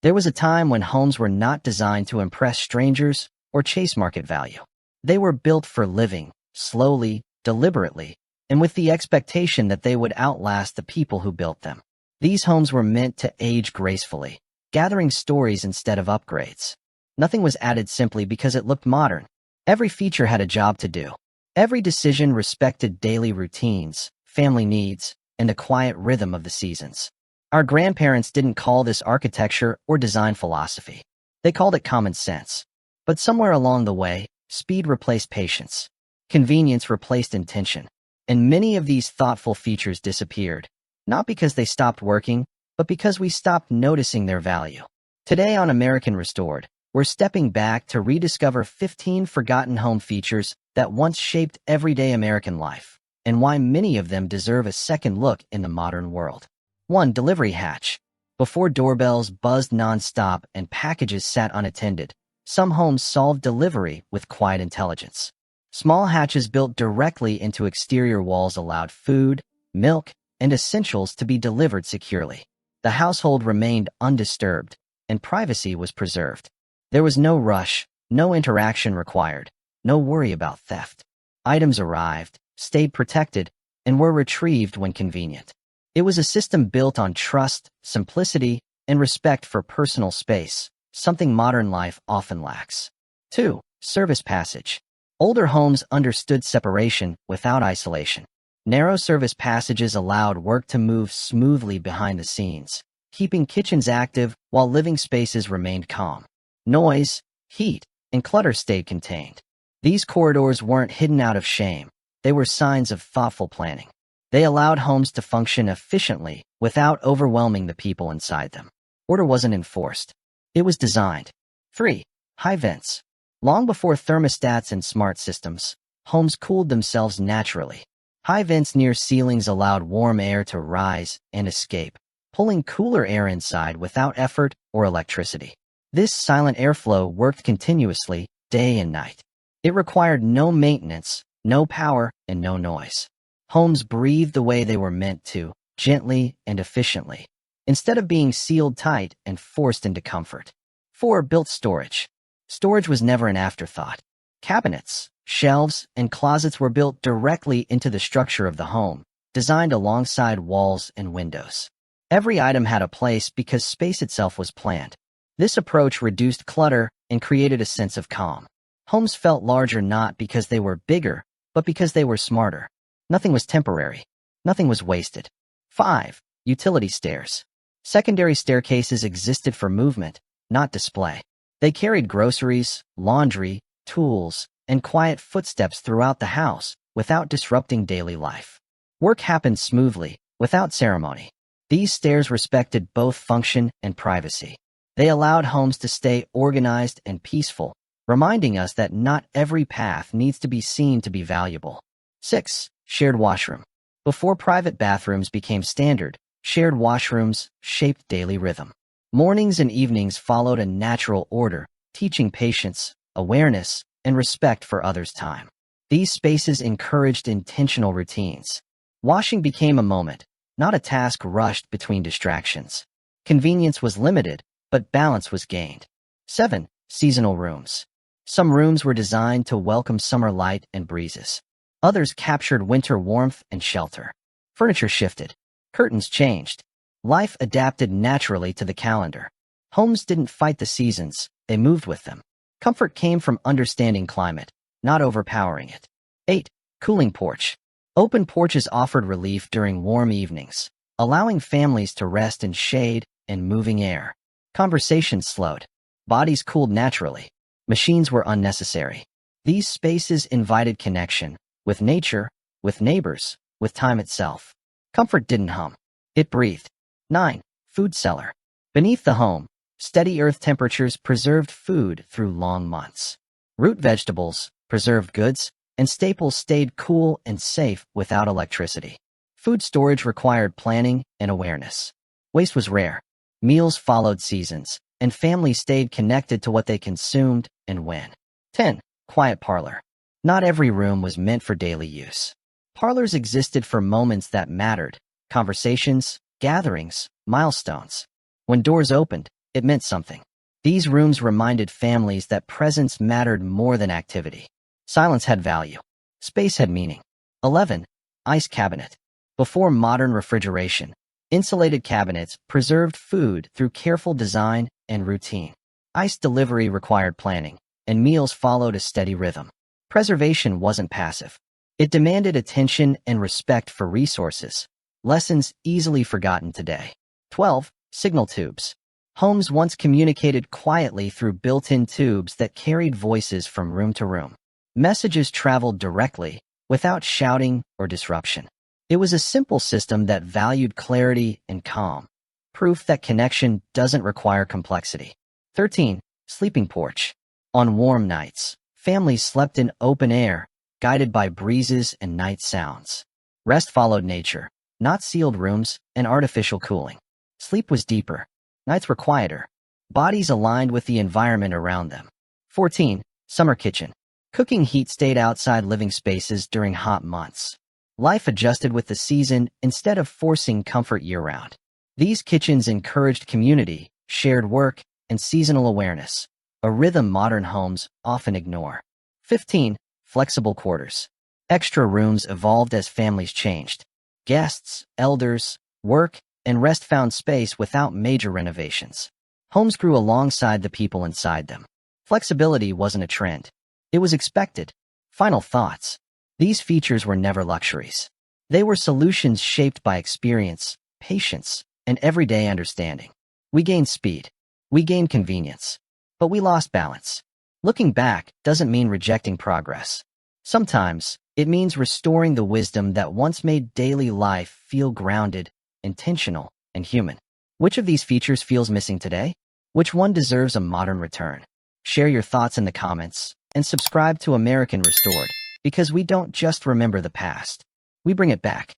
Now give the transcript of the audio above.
There was a time when homes were not designed to impress strangers or chase market value. They were built for living, slowly, deliberately, and with the expectation that they would outlast the people who built them. These homes were meant to age gracefully, gathering stories instead of upgrades. Nothing was added simply because it looked modern. Every feature had a job to do. Every decision respected daily routines, family needs, and the quiet rhythm of the seasons. Our grandparents didn't call this architecture or design philosophy. They called it common sense. But somewhere along the way, speed replaced patience. Convenience replaced intention. And many of these thoughtful features disappeared, not because they stopped working, but because we stopped noticing their value. Today on American Restored, we're stepping back to rediscover 15 forgotten home features that once shaped everyday American life, and why many of them deserve a second look in the modern world. 1. Delivery hatch. Before doorbells buzzed nonstop and packages sat unattended, some homes solved delivery with quiet intelligence. Small hatches built directly into exterior walls allowed food, milk, and essentials to be delivered securely. The household remained undisturbed, and privacy was preserved. There was no rush, no interaction required, no worry about theft. Items arrived, stayed protected, and were retrieved when convenient. It was a system built on trust, simplicity, and respect for personal space, something modern life often lacks. 2. Service passage. Older homes understood separation without isolation. Narrow service passages allowed work to move smoothly behind the scenes, keeping kitchens active while living spaces remained calm. Noise, heat, and clutter stayed contained. These corridors weren't hidden out of shame. They were signs of thoughtful planning. They allowed homes to function efficiently without overwhelming the people inside them. Order wasn't enforced. It was designed. 3. High vents. Long before thermostats and smart systems, homes cooled themselves naturally. High vents near ceilings allowed warm air to rise and escape, pulling cooler air inside without effort or electricity. This silent airflow worked continuously, day and night. It required no maintenance, no power, and no noise. Homes breathed the way they were meant to, gently and efficiently, instead of being sealed tight and forced into comfort. 4. Built storage. Storage was never an afterthought. Cabinets, shelves, and closets were built directly into the structure of the home, designed alongside walls and windows. Every item had a place because space itself was planned. This approach reduced clutter and created a sense of calm. Homes felt larger not because they were bigger, but because they were smarter. Nothing was temporary. Nothing was wasted. 5. Utility stairs. Secondary staircases existed for movement, not display. They carried groceries, laundry, tools, and quiet footsteps throughout the house without disrupting daily life. Work happened smoothly, without ceremony. These stairs respected both function and privacy. They allowed homes to stay organized and peaceful, reminding us that not every path needs to be seen to be valuable. 6. Shared washroom. Before private bathrooms became standard, shared washrooms shaped daily rhythm. Mornings and evenings followed a natural order, teaching patience, awareness, and respect for others' time. These spaces encouraged intentional routines. Washing became a moment, not a task rushed between distractions. Convenience was limited, but balance was gained. 7. Seasonal rooms. Some rooms were designed to welcome summer light and breezes. Others captured winter warmth and shelter. Furniture shifted. Curtains changed. Life adapted naturally to the calendar. Homes didn't fight the seasons, they moved with them. Comfort came from understanding climate, not overpowering it. 8. Cooling porch. Open porches offered relief during warm evenings, allowing families to rest in shade and moving air. Conversations slowed. Bodies cooled naturally. Machines were unnecessary. These spaces invited connection, with nature, with neighbors, with time itself. Comfort didn't hum. It breathed. 9. Food cellar. Beneath the home, steady earth temperatures preserved food through long months. Root vegetables, preserved goods, and staples stayed cool and safe without electricity. Food storage required planning and awareness. Waste was rare. Meals followed seasons, and families stayed connected to what they consumed and when. 10. Quiet parlor. Not every room was meant for daily use. Parlors existed for moments that mattered, conversations, gatherings, milestones. When doors opened, It meant something. These rooms reminded families that presence mattered more than activity. Silence had value. Space had meaning. 11. Ice cabinet. Before modern refrigeration, insulated cabinets preserved food through careful design and routine. Ice delivery required planning, and meals followed a steady rhythm. Preservation wasn't passive. It demanded attention and respect for resources, lessons easily forgotten today. 12. Signal tubes. Homes once communicated quietly through built-in tubes that carried voices from room to room. Messages traveled directly, without shouting or disruption. It was a simple system that valued clarity and calm, proof that connection doesn't require complexity. 13. Sleeping porch. On warm nights, families slept in open air, guided by breezes and night sounds. Rest followed nature, not sealed rooms and artificial cooling. Sleep was deeper. Nights were quieter. Bodies aligned with the environment around them. 14. Summer kitchen. Cooking heat stayed outside living spaces during hot months. Life adjusted with the season instead of forcing comfort year-round. These kitchens encouraged community, shared work, and seasonal awareness, a rhythm modern homes often ignore. 15. Flexible quarters. Extra rooms evolved as families changed. Guests, elders, work, and rest found space without major renovations. Homes grew alongside the people inside them. Flexibility wasn't a trend. It was expected. Final thoughts. These features were never luxuries. They were solutions shaped by experience, patience, and everyday understanding. We gained speed. We gained convenience. But we lost balance. Looking back doesn't mean rejecting progress. Sometimes, it means restoring the wisdom that once made daily life feel grounded, intentional, and human. Which of these features feels missing today? Which one deserves a modern return? Share your thoughts in the comments, and subscribe to American Restored, because we don't just remember the past. We bring it back.